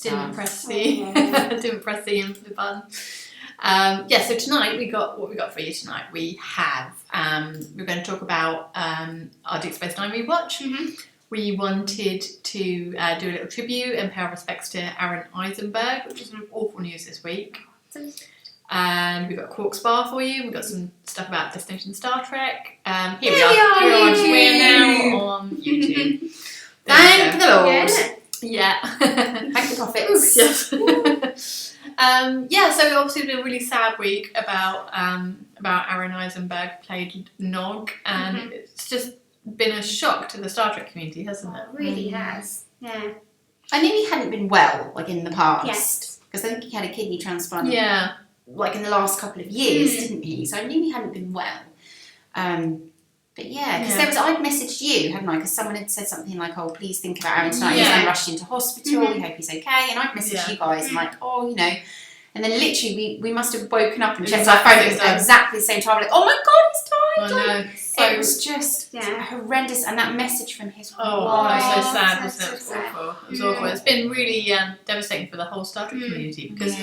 Didn't press the button. So tonight what we got for you tonight. We have we're going to talk about our Deep Space Nine rewatch. Mm-hmm. We wanted to do a little tribute and pay our respects to Aron Eisenberg, which is awful news this week. And we've got Quarks Bar for you. We've got some stuff about Destination Star Trek. Here we are. We're now on YouTube. Thank the Lord. Yeah. Thank the prophets. Yes. So obviously it's been a really sad week about Aron Eisenberg played Nog, and it's just been a shock to the Star Trek community, hasn't it? It really has. Yeah. I knew he hadn't been well, like in the past. Yes. Because I think he had a kidney transplant. Yeah. Like in the last couple of years, didn't he? So I knew he hadn't been well. But yeah, because I'd messaged you, hadn't I? Because someone had said something like, "Oh, please think about Aron tonight. He's been rushed into hospital. We hope he's okay." And I'd messaged you guys and like, "Oh, you know." And then literally we must have woken up and checked our phone at exactly the same time. Like, "Oh my God, he's died!" I know. So it was just horrendous. And that message from his wife. It was so sad, wasn't it? It was awful. It was awful. It's been really devastating for the whole Star Trek community because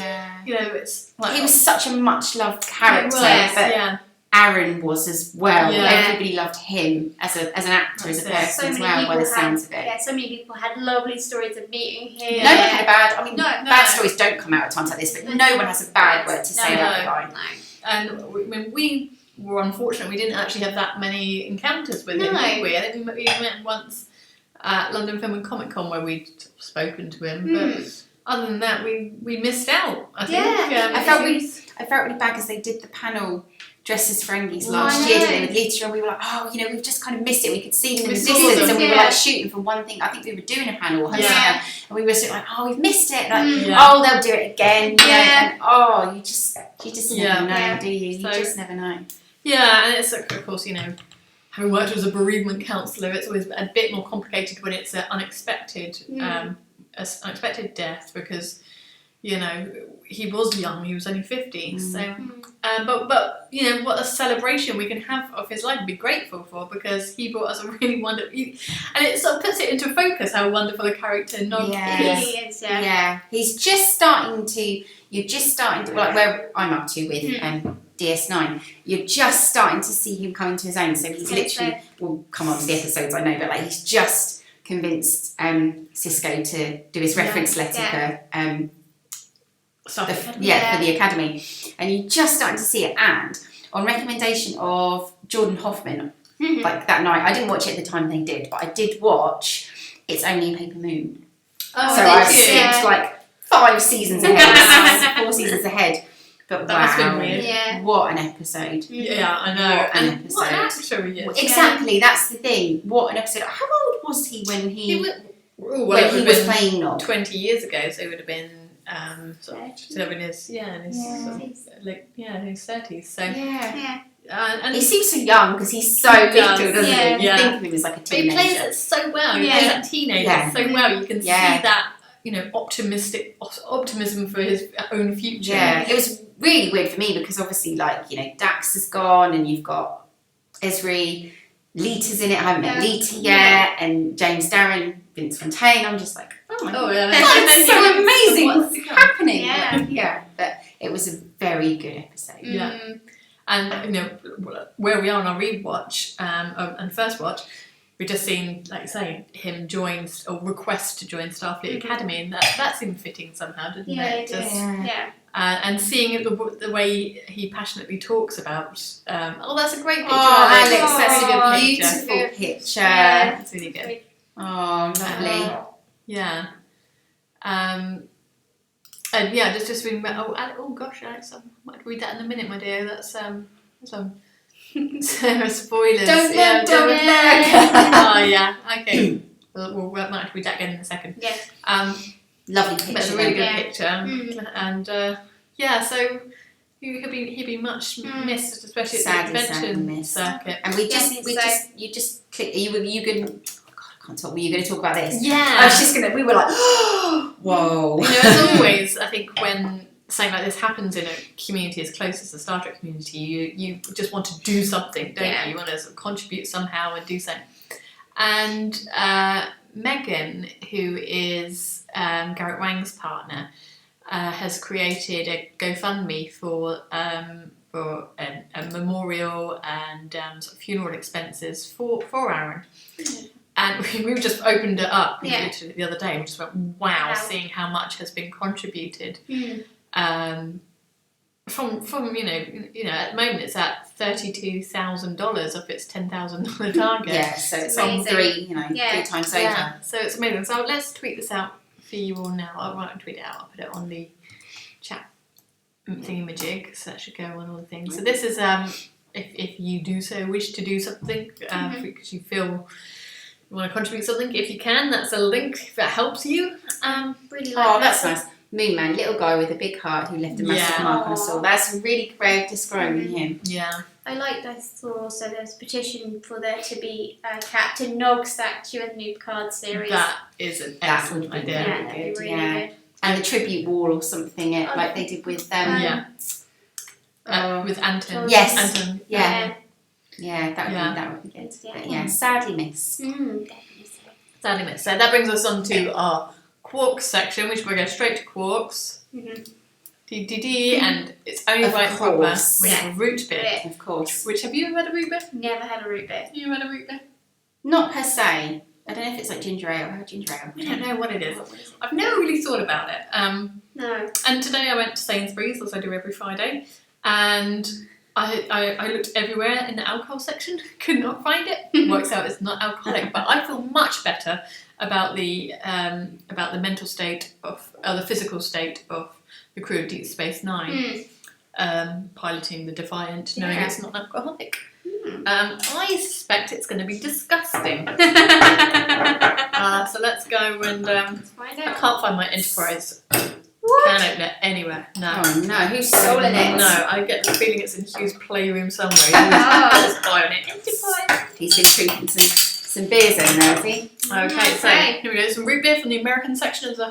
you know it's like he was such a much loved character, but Aron was as well. Yeah. Everybody loved him as an actor, as a person as well, by the sounds of it. Yeah, so many people had lovely stories of meeting him. No one had a bad, bad stories don't come out at times like this, but no one has a bad word to say about the guy. No. And when we were unfortunate, we didn't actually have that many encounters with him, did we? I think we met once at London Film and Comic Con where we'd spoken to him, but other than that, we missed out, I think. I felt really bad because they did the panel dressed as Ferengis last year, didn't they, with Lita, and we were like, oh, you know, we've just kind of missed it. We could see them in the distance, and we were like shooting for one thing. I think we were doing a panel, and we were sort of like, oh, we've missed it. Like, oh, they'll do it again. And you just never know, do you? You just never know. Yeah, and it's of course, you know, having worked as a bereavement counsellor, it's always a bit more complicated when it's an unexpected death because, you know, he was young. He was only 50. So, but you know, what a celebration we can have of his life and be grateful for because he brought us a really wonderful. And it sort of puts it into focus how wonderful a character Nog is. He is. He's just starting to. You're just starting to like where I'm up to with DS9. You're just starting to see him come into his own. So he's literally. We'll come on to the episodes, I know, but like he's just convinced Cisco to do his reference letter for. For the Academy, and you're just starting to see it. And on recommendation of Jordan Hoffman, like that night, I didn't watch it at the time they did, but I did watch It's Only a Paper Moon. So I've skipped like 5 seasons ahead, 4 seasons ahead. But that's been weird. What an episode! Yeah, I know. What an episode! What an actor he is. Exactly, that's the thing. What an episode! How old was he when he was playing Nog? 20 years ago, so it would have been. Sort of in his his 30s. So and he seems so young because he's so little, doesn't he? You think of him as like a teenager. But he plays it so well. He plays that teenager so well. You can see that, you know, optimism for his own future. Yeah, it was really weird for me because obviously, like, you know, Dax is gone and you've got Esri, Lita's in it. I haven't met Lita yet, and James Darren, Vince Fontaine. I'm just like, oh my God, that's so amazing. What's happening? Yeah, but it was a very good episode. Yeah, and you know where we are on our rewatch and first watch, we've just seen, like you say, him join or request to join Starfleet Academy, and that seemed fitting somehow, didn't it? And seeing it, the way he passionately talks about, that's a great picture. Oh, Alex, that's a beautiful picture. Yeah, that's really good. Oh, lovely. Yeah. And just reading about. Oh gosh, Alex, I might read that in a minute, my dear. That's spoilers. Don't look. Oh yeah. Okay. We'll might have to read that again in a second. Yes. Lovely picture. But it's a really good picture, and so he'd be much missed, especially at the convention circuit. And you just click. Are you going? I can't talk. Were you going to talk about this? Yeah. I was just going to. We were like, whoa. You know, as always, I think when something like this happens in a community as close as the Star Trek community, you just want to do something, don't you? You want to sort of contribute somehow and do something. And Megan, who is Garrett Wang's partner, has created a GoFundMe for a memorial and sort of funeral expenses for Aron. And we just opened it up literally the other day and we just went, wow, seeing how much has been contributed. From you know at the moment it's at $32,000 of its $10,000 target. Yeah, so it's on three times over. Yeah, so it's amazing. So let's tweet this out for you all now. I won't tweet it out. I'll put it on the chat thingamajig, so that should go on all the things. So this is if you do so wish to do something because you feel you want to contribute something, if you can, that's a link that helps you. Really like Oh, that's nice. Moon Man, little guy with a big heart who left a massive mark on us all. That's a really way of describing him. Yeah. I saw also there's a petition for there to be a Captain Nog statue in the new Picard series. That is an excellent idea. Yeah, that'd be really good. And the tribute wall or something, like they did with with Anton. Yes. Anton. Yeah, that would be good. But yeah, sadly missed. Definitely. Sadly missed. So that brings us on to our Quarks section, which we're going straight to Quarks. And it's owned by Quark Bar. We have a root beer. Of course. Which, have you ever had a root beer? Never had a root beer. You ever had a root beer? Not per se. I don't know if it's like ginger ale. How ginger ale? I don't know what it is. I've never really thought about it. No. And today I went to Sainsbury's, as I do every Friday, and I looked everywhere in the alcohol section, could not find it. Works out it's not alcoholic, but I feel much better about the mental state of, the physical state of the crew of Deep Space Nine, piloting the Defiant, knowing it's not alcoholic. I suspect it's going to be disgusting. So let's go and Find I out. can't find my Enterprise can opener anywhere. No. Oh no, who's stolen it? No, I get the feeling it's in Hugh's playroom somewhere. He's always buy on it. Enterprise. He's been drinking some beers in there, has he? Okay, so here we go. Some root beer from the American section of the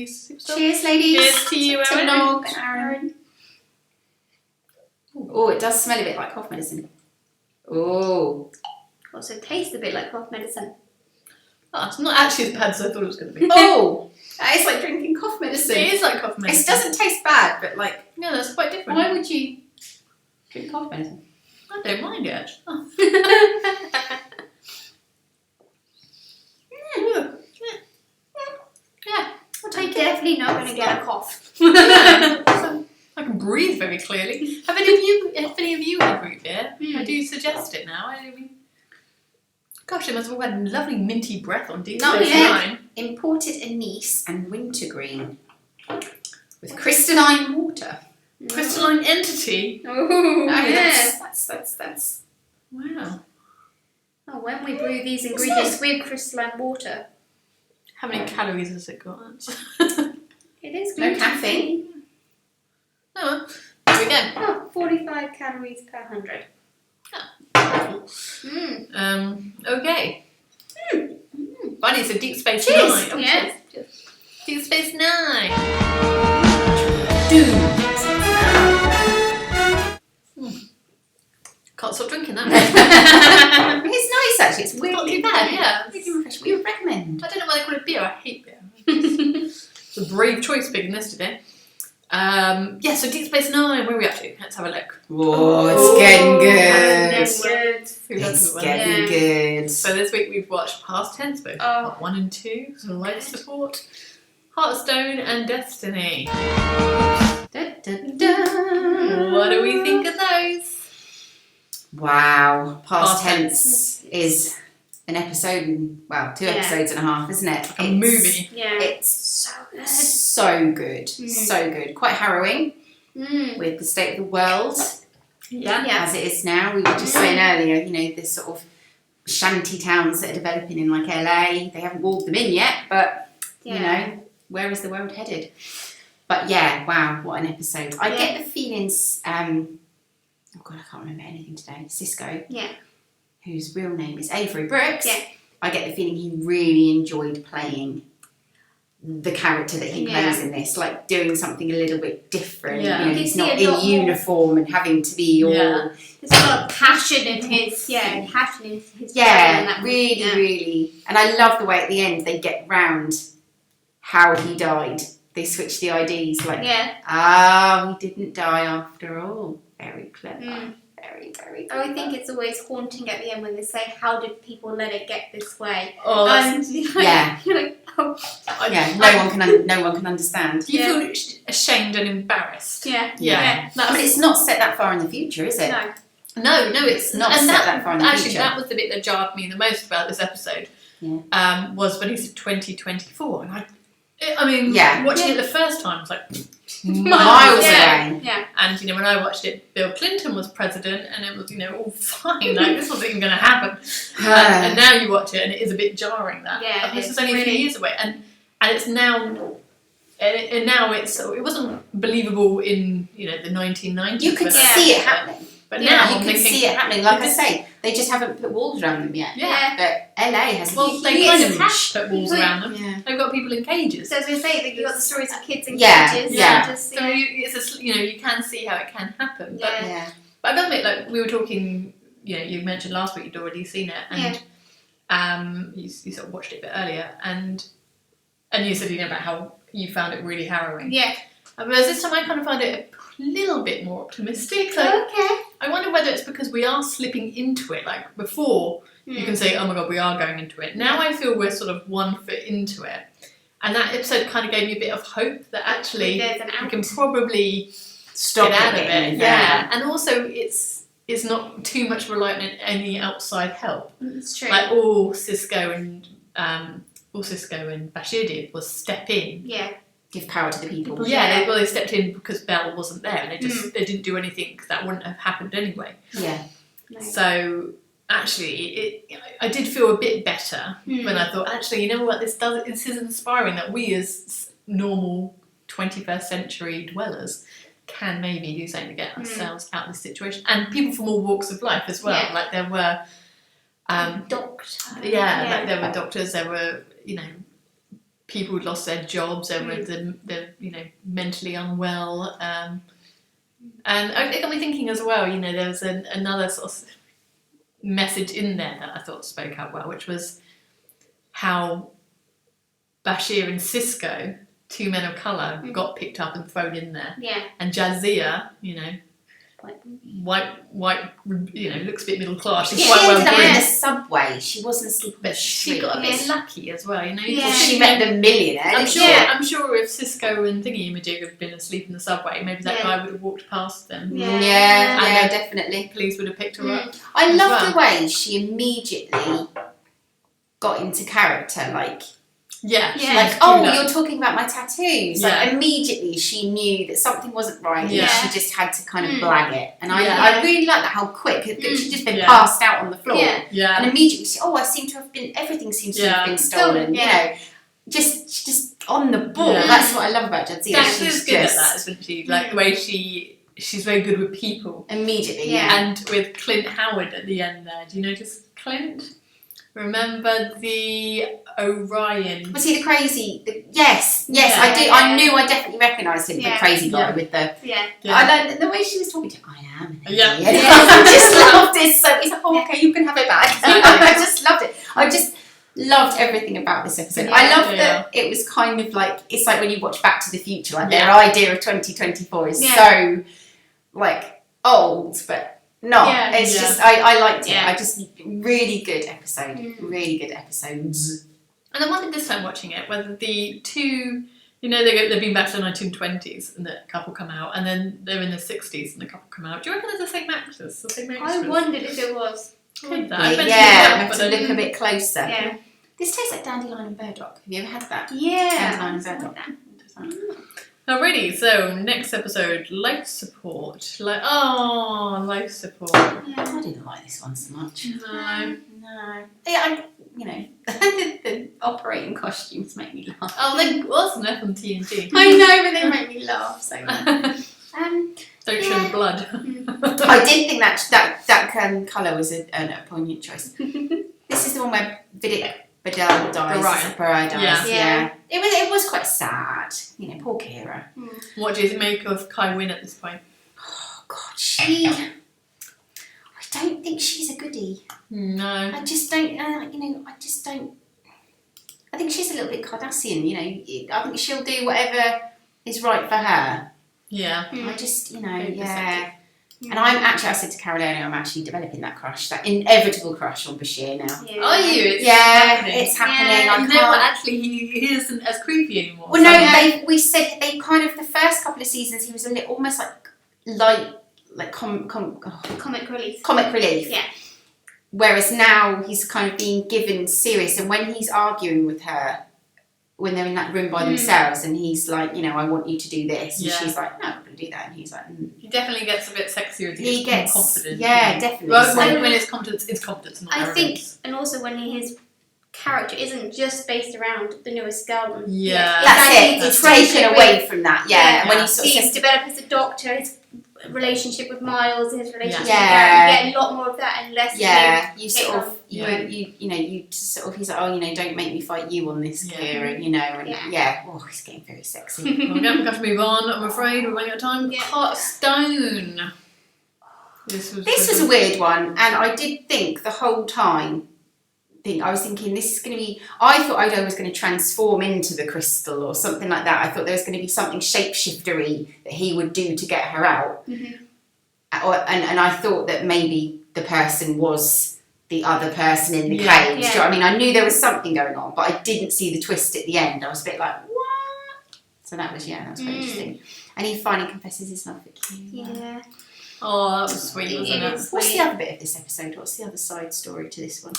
Superstar. Cheers, ladies. Cheers to you, To Aaron. Nog and Aaron. Oh, it does smell a bit like cough medicine. Oh. Also tastes a bit like cough medicine. Oh, it's not actually as bad as I thought it was going to be. Oh! That is like drinking cough medicine. It is like cough medicine. It doesn't taste bad, but like... No, that's quite different. Why would you drink cough medicine? I don't mind it, actually. Oh. Yeah. I'm definitely not going to get a cough. So I can breathe very clearly. Have any of you had root beer? I do suggest it now. I mean, gosh, it must have had lovely minty breath on Deep Not Space yet. Nine. Imported anise and wintergreen with crystalline water. Crystalline entity. Oh, That's Wow. Oh, when we brew these ingredients with crystalline water, How many calories has it got? it is no gluten-free. caffeine. Oh, there we go. Oh, 45 calories per 100. Okay. Funny, so Deep Space Cheers. Nine. Oh, Yeah. cheers. Deep Space Nine. Dude. Can't stop drinking that. It's nice actually. It's Not weirdly too bad, yeah. Really refreshing. We would recommend. I don't know why they call it beer. I hate beer. It's a brave choice picking this today. So Deep Space Nine, where are we up to? Let's have a look. Oh, it's getting good. That's good. Who doesn't It's want getting Yeah. good. So this week we've watched past tense, both part 1 and 2, so life support, Heartstone and Destiny. Da, da, da. What do we think of those? Wow, past Past tense is an episode, two episodes and a half, isn't it? A movie. Yeah. It's so good. so good, so good. Quite harrowing with the state of the world Yeah. Yeah. as it is now. We were just saying earlier, you know, this sort of shanty towns that are developing in like LA. They haven't walled them in yet, but you know, where is the world headed? But yeah, wow, what an episode. I get the feelings, oh God, I can't remember anything today. Cisco, whose real name is Avery Brooks. Yeah. I get the feeling he really enjoyed playing the character that he plays in this, like doing something a little bit different. Yeah. You know, he's not in uniform and having to be all. There's a lot of passion in his. Really, and I love the way at the end they get round how he died. They switch the IDs, like, he didn't die after all. Very clever. Very, very clever. I think it's always haunting at the end when they say, "How did people let it get this way?" Oh, and you're like, oh. No one can understand. You feel ashamed and embarrassed. Yeah. But it's not set that far in the future, is it? No, it's not set that far in the future. Actually, that was the bit that jarred me the most about this episode. Yeah. Was when he said 2024, and watching it the first time, I was like miles away. Yeah. And when I watched it, Bill Clinton was president, and it was all fine. Like this wasn't even going to happen. And now you watch it, and it is a bit jarring. That this is only a few years away, and it's now. And now it wasn't believable in the 1990s. You could see it happening. But now you can see it happening. Like I say, they just haven't put walls around them yet. Yeah. But LA has. Well, they kind of put walls around them. Yeah. They've got people in cages. So as we say, you've got the stories of kids in cages. Yeah. So you can see how it can happen. But Yeah. But I gotta admit, like we were talking, you mentioned last week you'd already seen it, and you sort of watched it a bit earlier, and you said about how you found it really harrowing. Yeah. Whereas this time I kind of find it a little bit more optimistic. Like, Okay. I wonder whether it's because we are slipping into it. Like before, you can say, "Oh my god, we are going into it." Now I feel we're sort of 1 foot into it, and that episode kind of gave me a bit of hope that actually we can probably stop get out of it. it. Yeah, and also it's not too much reliant on any outside help. It's true. Like all Cisco and Bashir did was step in. Yeah. Give power to the people. Yeah, they stepped in because Belle wasn't there, and they didn't do anything that wouldn't have happened anyway. Yeah. No. So actually, I did feel a bit better when I thought, actually, you know what, this is inspiring that we as normal 21st century dwellers can maybe do something to get ourselves out of this situation, and people from all walks of life as well. Yeah. Like there were doctors. like there were doctors, there were people who'd lost their jobs, there were the mentally unwell, and it got me thinking as well. There was another sort of message in there that I thought spoke out well, which was how Bashir and Cisco, 2 men of colour, got picked up and thrown in there. Yeah. And Jazia, white, looks a bit middle class. She's She quite well ended up in groomed. the subway. She wasn't sleeping. But she got a bit lucky as well, Yeah. She met the millionaire. I'm sure if Cisco and Thingy-Majig had been asleep in the subway, maybe that guy would have walked past them. Yeah, definitely. Police would have picked her up. I love the way she immediately got into character, like. Yeah. Like, you're talking about my tattoos. Yeah. Like, immediately she knew that something wasn't right. Yeah. And she just had to kind of blag it. And Yeah. I really like that, how quick. She'd just been passed out on the floor. Yeah. And immediately she, I seem to have been, everything seems to have been stolen. Yeah. Just on the ball. Yeah. That's what I love about Jadzia. She's good at that, isn't she? Like the way she's very good with people. Immediately, And with Clint Howard at the end there. Do you notice Clint? Remember the Orion? Was he the crazy? Yes, Yeah. I do. I knew I definitely recognised him, the crazy guy with the. Yeah. I know the way she was talking to him. I am. Yeah. I just loved it. So he's like, oh, okay, you can have it back. I just loved it. I just loved everything about this episode. I loved that it was kind of like, it's like when you watch Back to the Future, like their idea of 2024 is so like old, but. No, it's just I liked it. I just really good episode, really good episodes. And I wondered this time watching it whether the two, they've been back to the 1920s and the couple come out, and then they're in the 60s and the couple come out. Do you reckon they're the same actors? I wondered if it was. I have to look a bit closer. Yeah. This tastes like dandelion and burdock. Have you ever had that? Yeah. Dandelion and burdock. Alrighty, so next episode, life support. Life support. Yeah, I didn't like this one so much. No. Yeah, the operating costumes make me laugh. Oh, there was enough on TNT. I know, but they make me laugh so much. Don't show the blood. I did think that colour was a poignant choice. This is the one where Vidic Badal dies. Barai dies. Yeah. It was quite sad. You know, poor Kira. What do you make of Kai Wynn at this point? Oh God, I don't think she's a goodie. No. I just don't. I just don't. I think she's a little bit Cardassian. You know, I think she'll do whatever is right for her. Yeah. I just, Very yeah. And I said to Carolina, I'm actually developing that crush, that inevitable crush on Bashir now. Yeah. Are you? It's happening. It's happening. Yeah. I You can't. know what? Actually, he isn't as creepy anymore. Well, no, we said they kind of, the first couple of seasons, he was a little, almost like Comic relief. comic relief. Yeah. Whereas now he's kind of being given serious, and when he's arguing with her, when they're in that room by themselves, and he's like, I want you to do this, and she's like, no, I'm not going to do that, and he's like, He definitely gets a bit sexier as he he gets more confident. yeah, definitely. Well, So- when it's confidence, not I think, arrogance. and also when his character isn't just based around the newest Garden. Yeah. that's it. His It's friendship taken away from that. Yeah, and when he sort of he's says, developed as a doctor, his relationship with Miles, his relationship Yeah. with Garrett, you get a lot more of that and less. you sort take of, on. you sort of, he's like, oh, don't make me fight you on this, Kira, and oh, he's getting very sexy. We're going to have to move on, I'm afraid. We're running out of time. Yeah. Hot Stone. This This was a weird one, and I did think the whole time. I was thinking this is going to be. I thought Odo was going to transform into the crystal or something like that. I thought there was going to be something shapeshiftery that he would do to get her out, and I thought that maybe the person was the other person in the cage. Yeah. Do you know what I mean? I knew there was something going on, but I didn't see the twist at the end. I was a bit like, what? So that was very interesting. And he finally confesses his love for Q. Yeah. Oh, that was sweet, wasn't it? What's the other bit of this episode? What's the other side story to this one?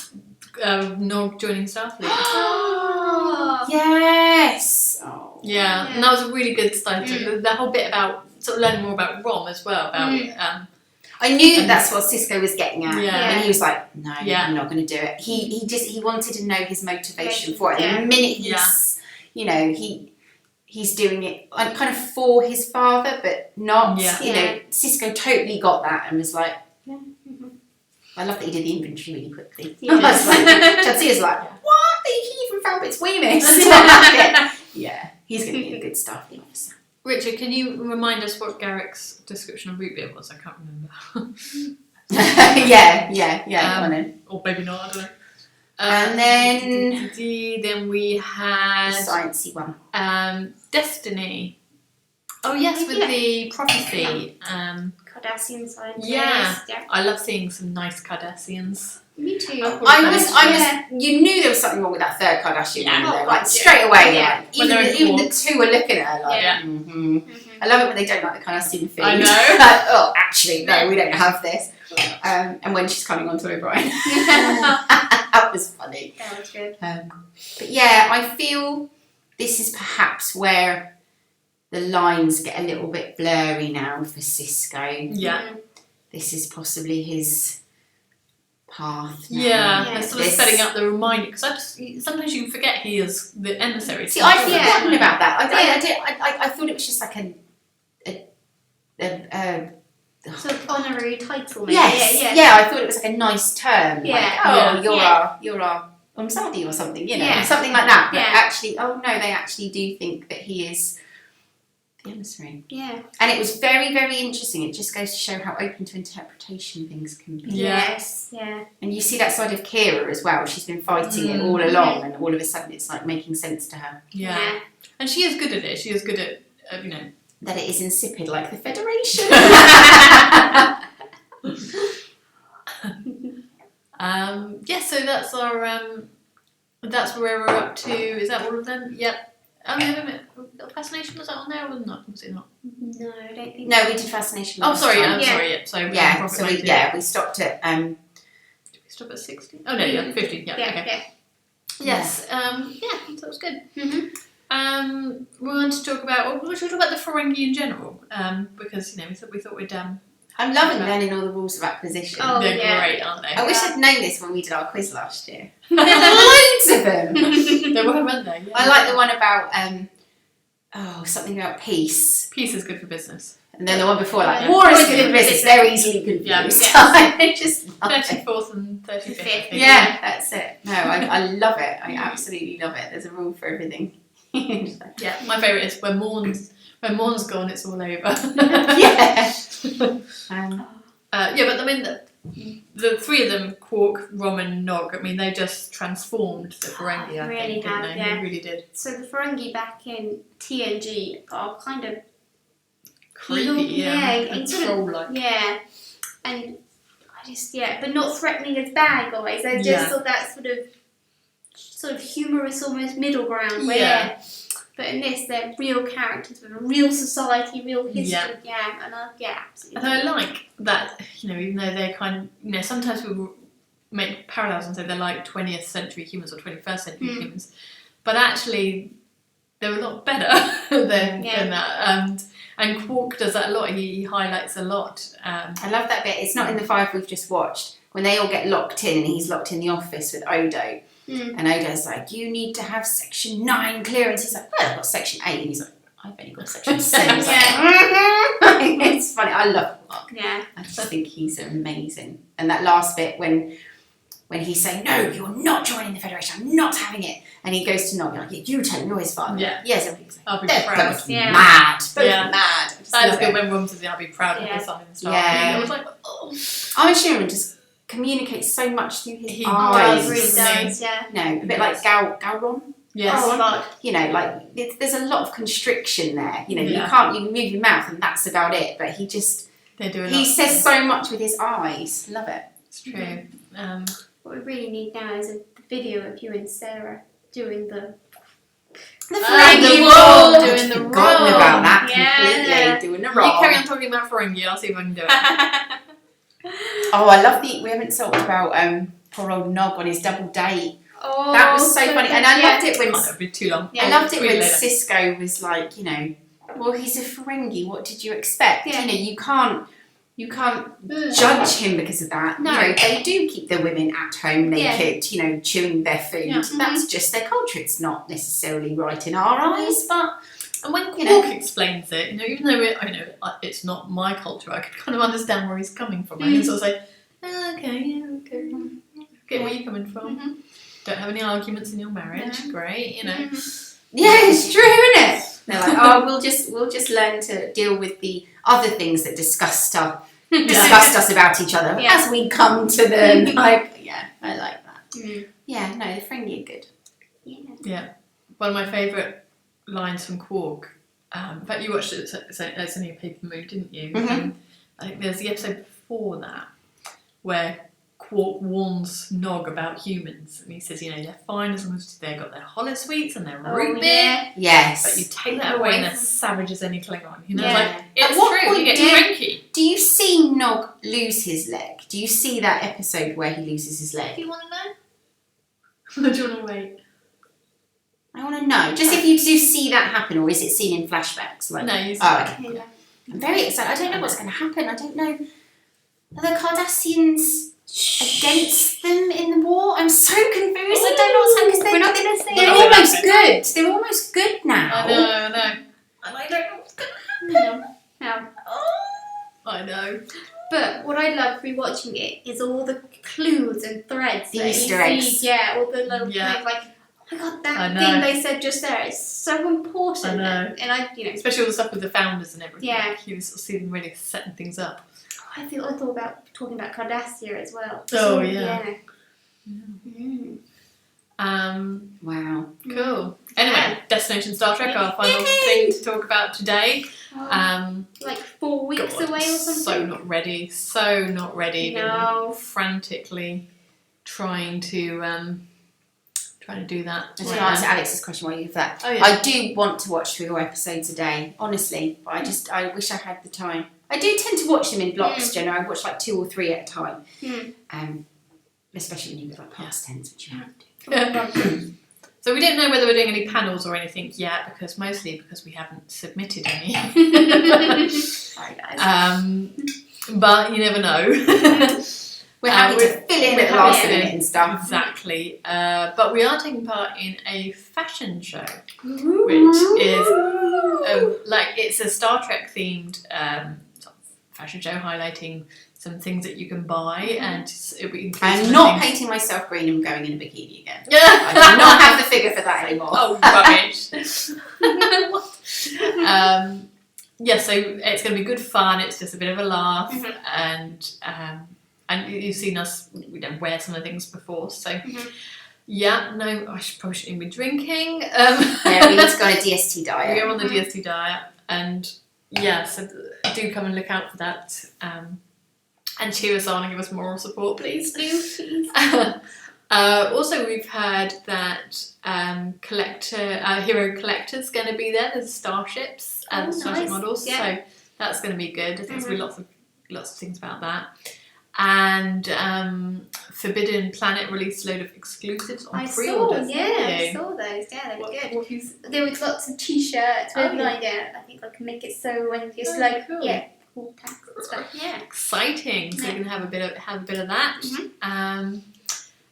Nog joining Starfleet. Oh. Yes. Oh. Yeah, and that was a really good start. The whole bit about sort of learning more about Rom as well. About I knew that's what Cisco was getting at, Yeah. and he was like, "No, Yeah. I'm not going to do it." He wanted to know his motivation for it. Yeah. And the minute he's doing it kind of for his father, but not. Yeah. Cisco totally got that and was like, "Yeah." I love that he did the inventory really quickly. Yeah. I was like, Jadsia's like, "What? He even found its Whemis." Yeah, he's going to be a good Starfleet officer. Richard, can you remind us what Garrick's description of root beer was? I can't remember. yeah. Come on in. Or maybe not, I don't know. And then Then we had sciencey one. Destiny. Oh yes, with the prophecy. Cardassian scientist. Yeah. I love seeing some nice Cardassians. Me too. You knew there was something wrong with that third Kardashian Yeah. in there, Oh, like God, straight away. yeah. Like, When they're in even the Quarks. two were looking at her like, Yeah. I love it when they don't like the Kardashian food. I know. Like, oh, actually, no, we don't have this. And when she's coming onto O'Brien, that was funny. That was good. But yeah, I feel this is perhaps where the lines get a little bit blurry now for Cisco. Yeah. This is possibly his path now. Yeah, Yeah. they're sort of setting up the reminder because sometimes you forget he is the emissary. See, I'd Yeah. forgotten about that. I thought it was just like a Sort of honorary title, maybe. yes, Yeah. I thought it was like a nice term. Yeah. Like, Yeah. you're a Umzadi or something, Yeah. something like that. But Yeah. actually, they actually do think that he is the emissary. Yeah. And it was very, very interesting. It just goes to show how open to interpretation things can be. Yeah. Yes. Yeah. And you see that side of Kira as well. She's been fighting it all along, and all of a sudden it's like making sense to her. Yeah. And she is good at it. She is good at, That it is insipid like the Federation. So that's our, that's where we're up to. Is that all of them? Yep. Fascination, was that on there or not? Was it not? No, I don't think. No, we did Fascination. Oh, last sorry, time. sorry, yeah. So we stopped at Did we stop at 60? Oh no, yeah, 50. Yeah, Yeah. okay. Yeah. Yes. That was good. Mm-hmm. We want to talk about. Well, should we talk about the Ferengi in general? Because we thought we'd. I'm loving learning all the rules of acquisition. Oh, They're yeah. great, aren't they? I wish I'd known this when we did our quiz last year. Loads of them. They were, weren't they? Yeah. I like the one about something about peace. Peace is good for business. And then the one before, like, Yeah. war is good for business. They're easily confused. Yeah. I just love it. 34th and 35th. I think. Yeah, that's it. No, I love it. I absolutely love it. There's a rule for everything. Yeah, my favourite is when Morn's gone, it's all over. Yeah. Yeah, but I mean, the three of them, Quark, Rom and Nog, I mean, they just transformed the Ferengi, I Really think, didn't have, they? yeah. They really did. So the Ferengi back in TNG are kind of Creepy, yeah, and and sort of- troll-like. yeah, and I just but not threatening as bad guys. They're just Yeah. sort of that sort of humorous, almost middle ground. Where, Yeah. But in this, they're real characters with a real society, real history. Yeah. And absolutely. And I like that, even though they're kind of, sometimes people make parallels and say they're like 20th century humans or 21st century humans, but actually they're a lot better than that. And Quark does that a lot. He highlights a lot. I love that bit. It's not in the 5 we've just watched. When they all get locked in and he's locked in the office with Odo. And Odo's like, you need to have section 9 clearance. He's like, well, I've got section 8. And he's like, I've only got section 7. He's like, It's funny. I love Quark. Yeah. I just think he's amazing. And that last bit when he's saying, no, you're not joining the Federation. I'm not having it. And he goes to Nog, like, yeah, you tell him, you're his father. Yeah. Yes, everybody's like, I'll be they're proud. both Yeah. mad. Both Yeah. mad. I just That is love good it. when Rom says, I'll be proud of Yeah. the son and stuff. Yeah. I was like, oh. I'm assuming he just communicates so much through his He eyes. It really does, yeah. You know, a bit like Galron. Yes. Oh, God. You know, like there's a lot of constriction there. You know, Yeah. you move your mouth and that's about it. But he says so much with his eyes. Love it. It's true. What we really need now is a video of you and Sarah doing the Ferengi roll, roll. doing the Forgotten roll. about that Yeah. completely. Doing the You roll. carry on talking about Ferengi, I'll see if I can do it. Oh, I love we haven't talked about poor old Nog on his double date. Oh, That was so funny, and I loved it when Can't it'll be too long. Yeah. I loved it Read when later. Cisco was like, well, he's a Ferengi. What did you expect? Yeah. You can't judge him because of that. No. They do keep the women at home Yeah. naked, chewing their food. Yeah. That's just their culture. It's not necessarily right in our eyes, but And when Quark explains it, even though it's not my culture, I could kind of understand where he's coming from. I can sort of say, okay, get where you're coming from. Don't have any arguments in your marriage. Great, yeah, it's true, isn't it? They're like, oh, we'll just learn to deal with the other things that disgust us about each other as we come to them. Like, yeah, I like that. Yeah, no, the Ferengi are good. Yeah. One of my favourite lines from Quark. In fact, you watched it. It's only a paper move, didn't you? I think there's the episode before that where Quark warns Nog about humans, and he says, they're fine as long as they've got their holosuites and their root beer. Yes. But you take that away, and they're savage as any Klingon. Yeah. It's At what true. point You get do you- cranky. Do you see Nog lose his leg? Do you see that episode where he loses his Do leg? you want to know? Or do you want to wait? I want to know. Just if you do see that happen, or is it seen in flashbacks? Like, No, you see oh, it. okay. I'm very excited. I don't know what's going to happen. I don't know. Are the Cardassians against them in the war? I'm so confused. I don't know what's happening. We're not going to say They're We're not gonna almost say good. They're almost good now. I know. And I don't know what's going to happen. No. I know. But what I love rewatching it is all the clues and threads. The that you Easter see. eggs. Yeah, all the little Yeah. kind of like, oh my god, I that know. thing they said just there is so important. I know. And I, Especially all the stuff with the founders and everything. Yeah. You sort of see them really setting things up. I thought about talking about Cardassia as well. Oh, yeah. Wow. Cool. Anyway, Destination Star Trek, our final thing to talk about today. Like 4 weeks God, away or something. So not ready. No. Been frantically trying to do that. I just want to answer Alex's question while you have that. Oh, yeah. I do want to watch 3 episodes a day, honestly, but I wish I had the time. I do tend to watch them in blocks, Jenna. I watch like 2 or 3 at a time. Especially when you go like past tense, which you have to do. So we don't know whether we're doing any panels or anything yet, because we haven't submitted any. Sorry, guys. But you never know. We're happy to fill in at last minute and stuff. Exactly. But we are taking part in a fashion show, which is like it's a Star Trek themed sort of fashion show highlighting some things that you can buy, and it'll be. I'm not painting myself green and going in a bikini again. I do not have the figure for that anymore. Oh, rubbish. Yeah, so it's going to be good fun. It's just a bit of a laugh, and you've seen us, we don't wear some of the things before, so yeah, no, I probably shouldn't be drinking. Yeah, we need to go on a DST diet. We're on the DST diet, and yeah, so do come and look out for that, and cheer us on and give us moral support, please. Please. Also, we've heard that Hero Collector's going to be there. There's starships and starship models, so that's going to be good. I think there's going to be lots of things about that. And Forbidden Planet released a load of exclusives on pre-orders. I saw those. Yeah, they were good. There was lots of t-shirts with I think I can make it so when you're cool tags and stuff. Yeah, exciting. So we're going to have a bit of that.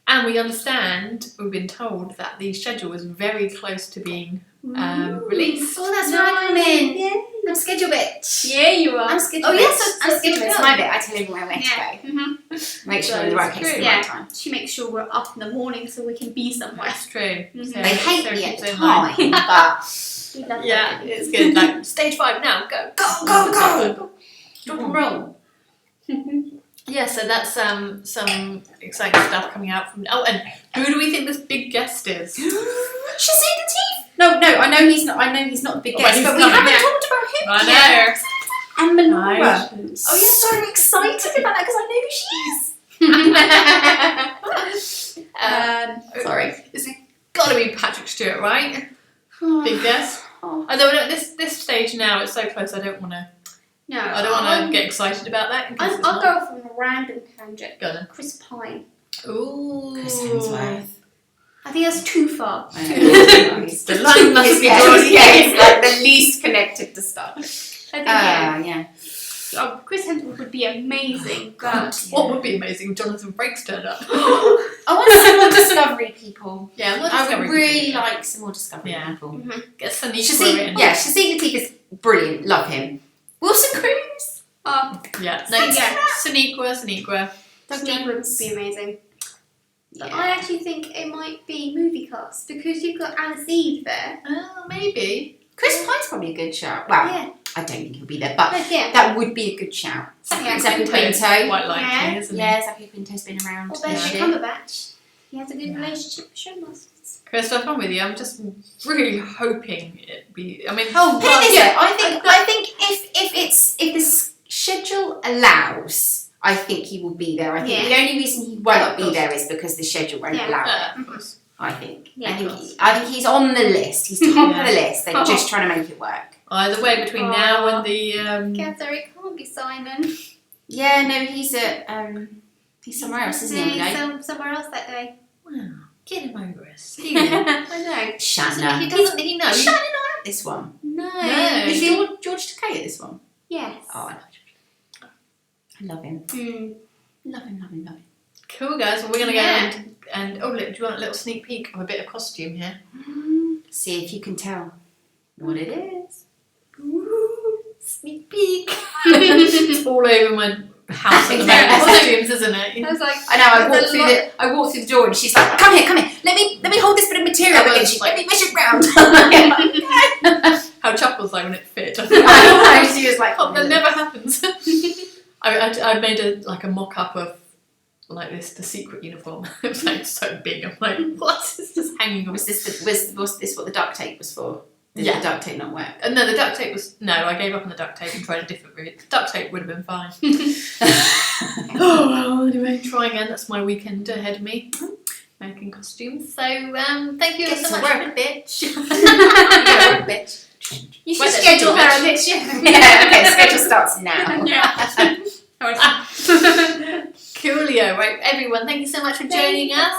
And we understand, we've been told that the schedule is very close to being released. Oh, that's where I come in. Yeah. I'm schedule bitch. Yeah, you are. I'm schedule bitch. Yes, I'm schedule bitch. It's my bit. I tell everyone where to go. Make sure we're in the right place at the right time. She makes sure we're up in the morning so we can be somewhere. That's true. They hate me at the time, but yeah, it's good. Like, stage 5 now. Go. Drop and roll. Yeah, so that's some exciting stuff coming out from. Oh, and who do we think this big guest is? Shazzy the Teeth. No, I know he's not. The big guest, but we haven't talked about him yet. And Menorah. Oh yeah, so I'm excited about that because I know who she is. Sorry, it's got to be Patrick Stewart, right? Big guest. Although at this stage now, it's so close. I don't want to. No, I don't want to get excited about that. I'll go from a random tangent. Go on. Chris Pine. Ooh. Chris Hemsworth. I think that's too far. I know. The line must be drawn. It's like the least connected to stuff. I think yeah. Oh, Chris Hemsworth would be amazing. What would be amazing? Jonathan Frakes turned up. I want some more Discovery people. Yeah, I would really like some more Discovery people. Get Shazzy in. Yeah, Shazzy Lateef is brilliant. Love him. Wilson Cruz. Sonequa. Sonequa would be amazing. But I actually think it might be movie cast because you've got Alice Eve there. Oh, maybe. Chris Pine's probably a good shout. Well, I don't think he'll be there, but that would be a good shout. Zachary Quinto. Quite likely, isn't he? Yeah, Zachary Quinto's been around. Or Benedict Cumberbatch. He has a good relationship with Showmasters. Christoph, I'm with you. I'm just really hoping it be. I mean, I think if the schedule allows, I think he will be there. I think the only reason he won't be there is because the schedule won't allow it. Of course. I think. I think he's on the list. He's top of the list. They're just trying to make it work. Either way, between now and the. Gather, it can't be Simon. Yeah, no, he's somewhere else, isn't he? He's somewhere else that day. Wow. Get him over us. I know. Shanna. He doesn't. He knows. Shanna not at this one. No. Is George Takei at this one? Yes. Oh, I love George. I love him. Love him. Cool, guys. Well, we're going to go and look, do you want a little sneak peek of a bit of costume here? See if you can tell what it is. Ooh, sneak peek. It's all over my house at the moment. Costumes, isn't it? I was like, I know. I walked through the door and she's like, "Come here. Let me hold this bit of material against you. Let me measure it round." How Chuckles like when it fit. I know. She was like, that never happens. I made a mock-up of the secret uniform. It was so big. I'm like, what is just hanging on? Was this what the duct tape was for? Did the duct tape not work? No, the duct tape was I gave up on the duct tape and tried a different route. The duct tape would have been fine. Oh well, anyway, try again. That's my weekend ahead of me. Making costumes. So thank you so much. Work, bitch. Bitch. You should schedule her on next year. Yeah, okay, schedule starts now. Coolio, right, everyone, thank you so much for joining us,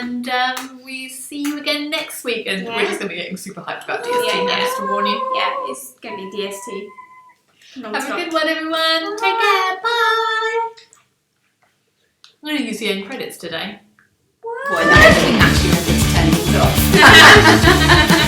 and we see you again next week, and we're just going to be getting super hyped about DST now, just to warn you. Yeah, it's going to be DST. Have a good one, everyone. Take care, bye. I'm going to use the end credits today. Boy, that actually has to turn things off.